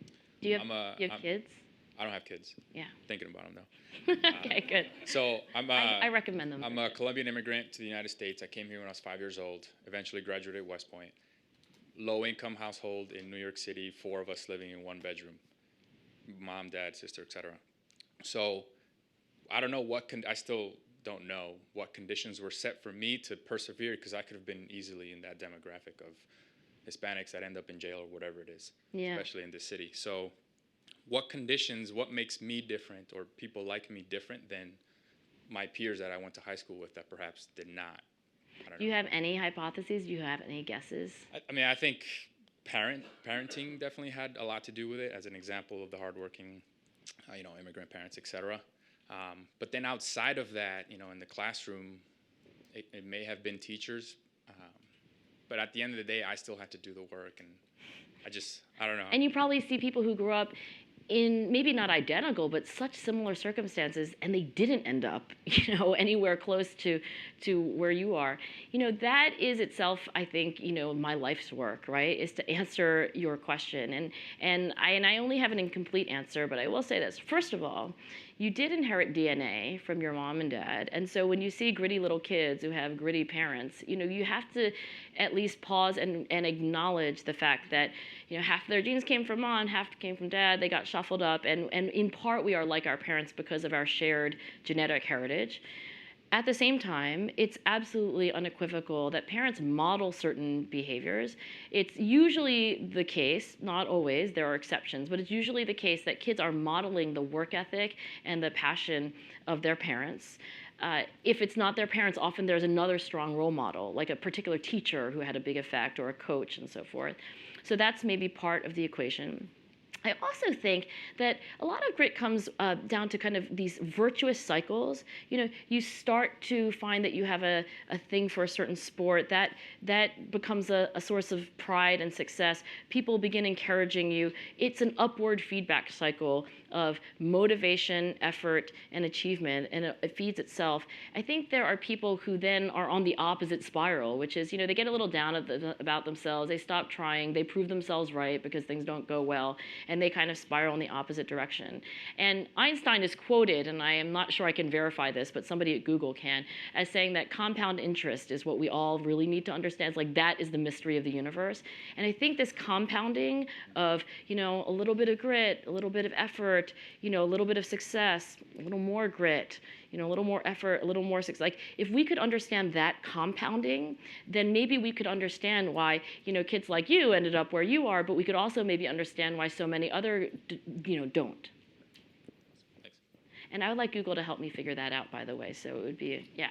Speaker 2: you have kids?
Speaker 7: I don't have kids.
Speaker 2: Yeah.
Speaker 7: Thinking about them, though.
Speaker 2: Okay, good.
Speaker 7: So
Speaker 2: I recommend them.
Speaker 7: I'm a Colombian immigrant to the United States. I came here when I was 5 years old, eventually graduated at West Point. Low-income household in New York City, 4 of us living in one bedroom. Mom, dad, sister, etc. So I don't know I still don't know what conditions were set for me to persevere, because I could have been easily in that demographic of Hispanics that end up in jail or whatever it is, especially in this city. So what makes me different, or people like me different than my peers that I went to high school with that perhaps did not? I don't know.
Speaker 2: Do you have any hypotheses? Do you have any guesses?
Speaker 7: I think parenting definitely had a lot to do with it, as an example of the hardworking, immigrant parents, etc. But then outside of that, in the classroom, it may have been teachers. But at the end of the day, I still had to do the work, and I don't know.
Speaker 2: And you probably see people who grew up in maybe not identical, but such similar circumstances, and they didn't end up, anywhere close to where you are. That is itself, I think, my life's work, right? Is to answer your question. And I only have an incomplete answer, but I will say this. First of all, you did inherit DNA from your mom and dad. And so when you see gritty little kids who have gritty parents, you have to at least pause and acknowledge the fact that, half of their genes came from mom, half came from dad, they got shuffled up. And in part, we are like our parents because of our shared genetic heritage. At the same time, it's absolutely unequivocal that parents model certain behaviors. It's usually the case, not always, there are exceptions, but it's usually the case that kids are modeling the work ethic and the passion of their parents. If it's not their parents, often there's another strong role model, like a particular teacher who had a big effect, or a coach, and so forth. So that's maybe part of the equation. I also think that a lot of grit comes down to kind of these virtuous cycles. You start to find that you have a thing for a certain sport that becomes a source of pride and success. People begin encouraging you. It's an upward feedback cycle of motivation, effort, and achievement, and it feeds itself. I think there are people who then are on the opposite spiral, which is, they get a little down about themselves, they stop trying, they prove themselves right because things don't go well, and they kind of spiral in the opposite direction. And Einstein is quoted, and I am not sure I can verify this, but somebody at Google can, as saying that compound interest is what we all really need to understand. It's like that is the mystery of the universe. And I think this compounding of, a little bit of grit, a little bit of effort, a little bit of success, a little more grit, a little more effort, a little more success. Like, if we could understand that compounding, then maybe we could understand why, kids like you ended up where you are, but we could also maybe understand why so many other, don't.
Speaker 7: Thanks.
Speaker 2: And I would like Google to help me figure that out, by the way. So it would be, yeah.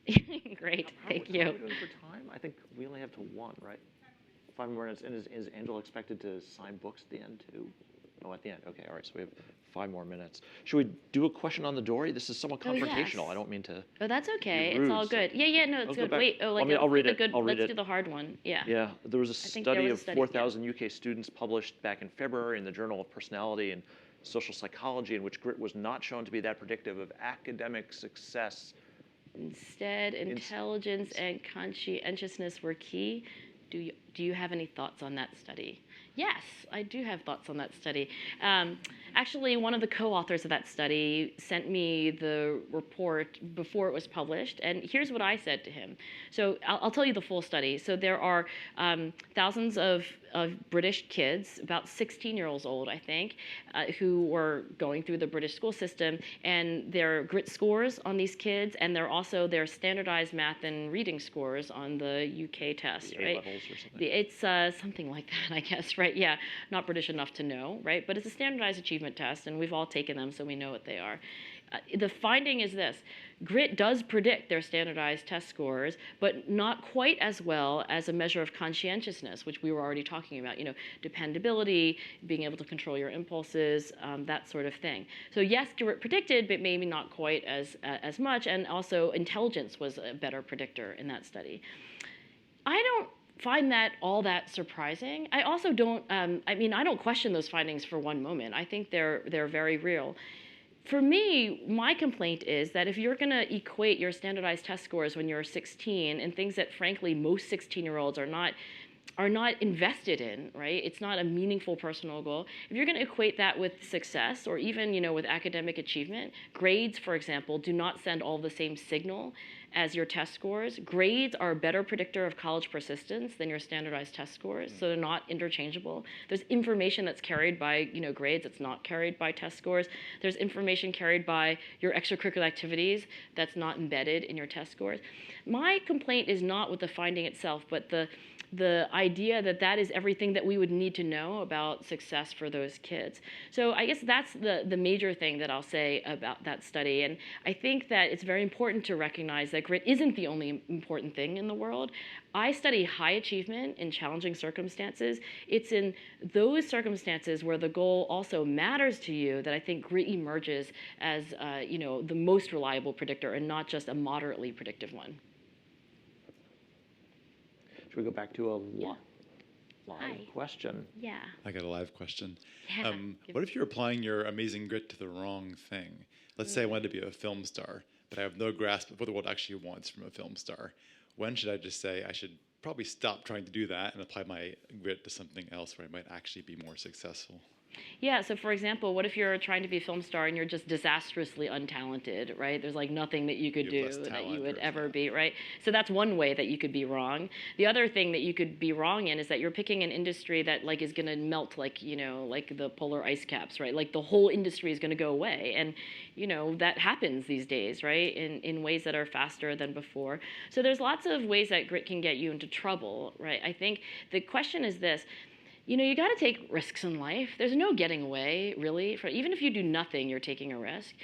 Speaker 7: You need a volunteer.
Speaker 2: Great, thank
Speaker 1: How
Speaker 2: you.
Speaker 1: are we doing for time? I think we only have to one, right? 5 more minutes. And is Angela expected to sign books at the end too? Oh, at the end. Okay, all right. So we have 5 more minutes. Should we do a question on the door? This is somewhat
Speaker 2: Oh, yes.
Speaker 1: confrontational. I don't mean to.
Speaker 2: Oh, that's okay.
Speaker 1: You're
Speaker 2: It's all
Speaker 1: rude, so-
Speaker 2: good. Yeah, no, it's
Speaker 1: I'll go
Speaker 2: good.
Speaker 1: back.
Speaker 2: Wait,
Speaker 1: I mean, I'll read it.
Speaker 2: Good,
Speaker 1: I'll read
Speaker 2: let's
Speaker 1: it.
Speaker 2: do the hard one. Yeah.
Speaker 1: Yeah, there was a
Speaker 2: think there
Speaker 1: study
Speaker 2: was a
Speaker 1: of
Speaker 2: study, yeah.
Speaker 1: 4,000 UK students published back in February in the Journal of Personality and Social Psychology, in which grit was not shown to be that predictive of academic success.
Speaker 2: Instead, intelligence and conscientiousness were key. Do you have any thoughts on that study? Yes, I do have thoughts on that study. Actually, one of the co-authors of that study sent me the report before it was published, and here's what I said to him. So I'll tell you the full study. So there are thousands of British kids, about 16-year-olds old, I think, who were going through the British school system, and their grit scores on these kids, and they're also their standardized math and reading scores on the UK test,
Speaker 1: The
Speaker 2: right?
Speaker 1: A-levels or something.
Speaker 2: It's something like that, I guess, right? Yeah, not British enough to know, right? But it's a standardized achievement test, and we've all taken them, so we know what they are. The finding is this: grit does predict their standardized test scores, but not quite as well as a measure of conscientiousness, which we were already talking about. Dependability, being able to control your impulses, that sort of thing. So yes, grit predicted, but maybe not quite as much. And also, intelligence was a better predictor in that study. I don't find that all that surprising. I also don't. I don't question those findings for one moment. I think they're very real. For me, my complaint is that if you're going to equate your standardized test scores when you're 16 and things that, frankly, most 16-year-olds are not invested in, right? It's not a meaningful personal goal. If you're going to equate that with success or even, with academic achievement, grades, for example, do not send all the same signal as your test scores. Grades are a better predictor of college persistence than your standardized test scores, so they're not interchangeable. There's information that's carried by, grades that's not carried by test scores. There's information carried by your extracurricular activities that's not embedded in your test scores. My complaint is not with the finding itself, but the idea that is everything that we would need to know about success for those kids. So I guess that's the major thing that I'll say about that study. And I think that it's very important to recognize that grit isn't the only important thing in the world. I study high achievement in challenging circumstances. It's in those circumstances where the goal also matters to you that I think grit emerges as the most reliable predictor and not just a moderately predictive one.
Speaker 1: Should we go back to a live
Speaker 2: Hi.
Speaker 1: question?
Speaker 2: Yeah.
Speaker 8: I got a live question.
Speaker 2: Yeah.
Speaker 8: What if you're applying your amazing grit to the wrong thing? Let's say I wanted to be a film star, but I have no grasp of what the world actually wants from a film star. When should I just say I should probably stop trying to do that and apply my grit to something else where I might actually be more successful?
Speaker 2: Yeah, so for example, what if you're trying to be a film star and you're just disastrously untalented, right? There's like nothing that you could
Speaker 8: You have
Speaker 2: do
Speaker 8: less
Speaker 2: that you
Speaker 8: talent
Speaker 2: would
Speaker 8: or
Speaker 2: ever
Speaker 8: something.
Speaker 2: be, right? So that's one way that you could be wrong. The other thing that you could be wrong in is that you're picking an industry that like is going to melt like the polar ice caps, right? Like the whole industry is going to go away. And that happens these days, right? In ways that are faster than before. So there's lots of ways that grit can get you into trouble, right? I think the question is this: you got to take risks in life. There's no getting away, really. Even if you do nothing, you're taking a risk.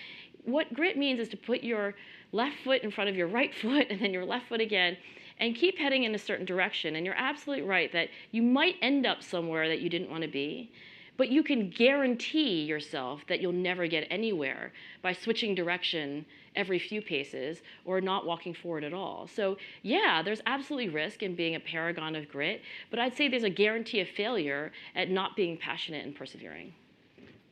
Speaker 2: What grit means is to put your left foot in front of your right foot and then your left foot again and keep heading in a certain direction. And you're absolutely right that you might end up somewhere that you didn't want to be, but you can guarantee yourself that you'll never get anywhere by switching direction every few paces or not walking forward at all. So yeah, there's absolutely risk in being a paragon of grit, but I'd say there's a guarantee of failure at not being passionate and persevering.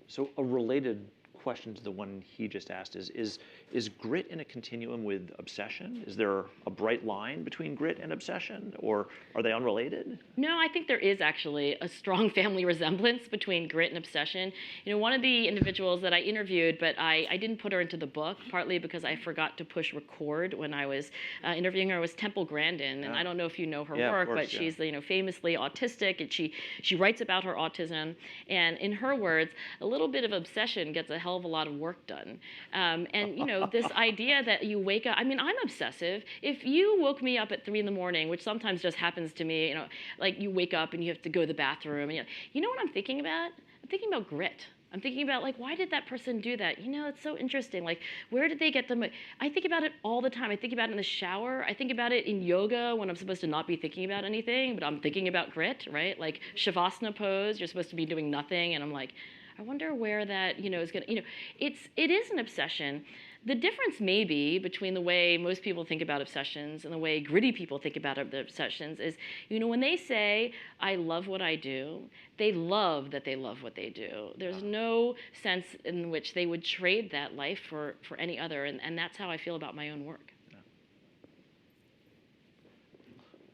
Speaker 1: So a related question to the one he just asked is grit in a continuum with obsession? Is there a bright line between grit and obsession, or are they unrelated?
Speaker 2: No, I think there is actually a strong family resemblance between grit and obsession. You know, one of the individuals that I interviewed, but I didn't put her into the book, partly because I forgot to push record when I was interviewing her, was Temple Grandin. And I don't know if you know her work, but she's famously autistic, and she writes about her autism. And in her words, a little bit of obsession gets a hell of a lot of work done. And this idea that you wake up, I mean, I'm obsessive. If you woke me up at 3 a.m, which sometimes just happens to me, like you wake up and you have to go to the bathroom, and you know what I'm thinking about? I'm thinking about grit. I'm thinking about, like, why did that person do that? It's so interesting. Like, where did they get them? I think about it all the time. I think about it in the shower. I think about it in yoga when I'm supposed to not be thinking about anything, but I'm thinking about grit, right? Like Shavasana pose, you're supposed to be doing nothing, and I'm like, I wonder where that, is going to, it is an obsession. The difference maybe between the way most people think about obsessions and the way gritty people think about the obsessions is, when they say, I love what I do, they love that they love what they do. There's no sense in which they would trade that life for any other, and that's how I feel about my own work.
Speaker 1: Yeah.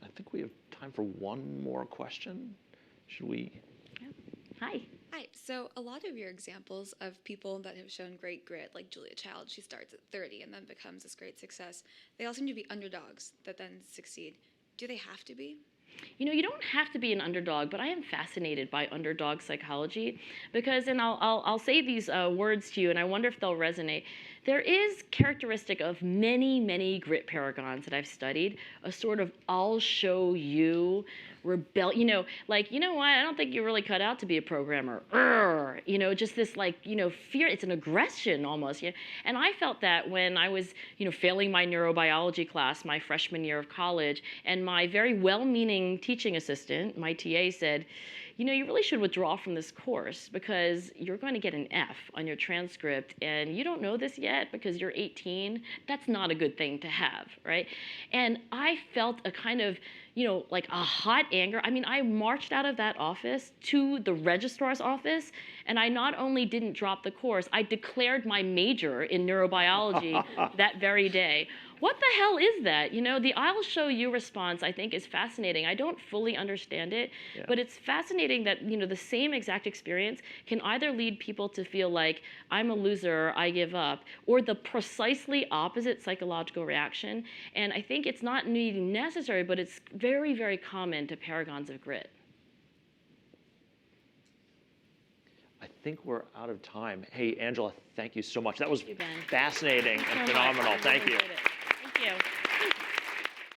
Speaker 1: I think we have time for one more question. Should we?
Speaker 2: Yeah. Hi.
Speaker 9: Hi. So a lot of your examples of people that have shown great grit, like Julia Child, she starts at 30 and then becomes this great success. They all seem to be underdogs that then succeed. Do they have to be?
Speaker 2: You don't have to be an underdog, but I am fascinated by underdog psychology because, and I'll say these words to you, and I wonder if they'll resonate. There is characteristic of many, many grit paragons that I've studied, a sort of I'll show you rebel, like, you know what, I don't think you're really cut out to be a programmer. Just this fear, it's an aggression almost. And I felt that when I was, failing my neurobiology class my freshman year of college, and my very well-meaning teaching assistant, my TA, said, you really should withdraw from this course because you're going to get an F on your transcript and you don't know this yet because you're 18. That's not a good thing to have, right? And I felt a kind of, like a hot anger. I mean, I marched out of that office to the registrar's office, and I not only didn't drop the course, I declared my major in neurobiology that very day. What the hell is that? The I'll show you response, I think, is fascinating. I don't fully understand it, but it's fascinating that, the same exact experience can either lead people to feel like, I'm a loser, I give up, or the precisely opposite psychological reaction. And I think it's not necessary, but it's very, very common to paragons of grit.
Speaker 1: I think we're out of time. Hey, Angela, thank you so much. That was
Speaker 2: Thank you, Ben.
Speaker 1: fascinating and
Speaker 2: So
Speaker 1: phenomenal.
Speaker 2: much. I
Speaker 1: Thank
Speaker 2: really
Speaker 1: you.
Speaker 2: enjoyed it. Thank you.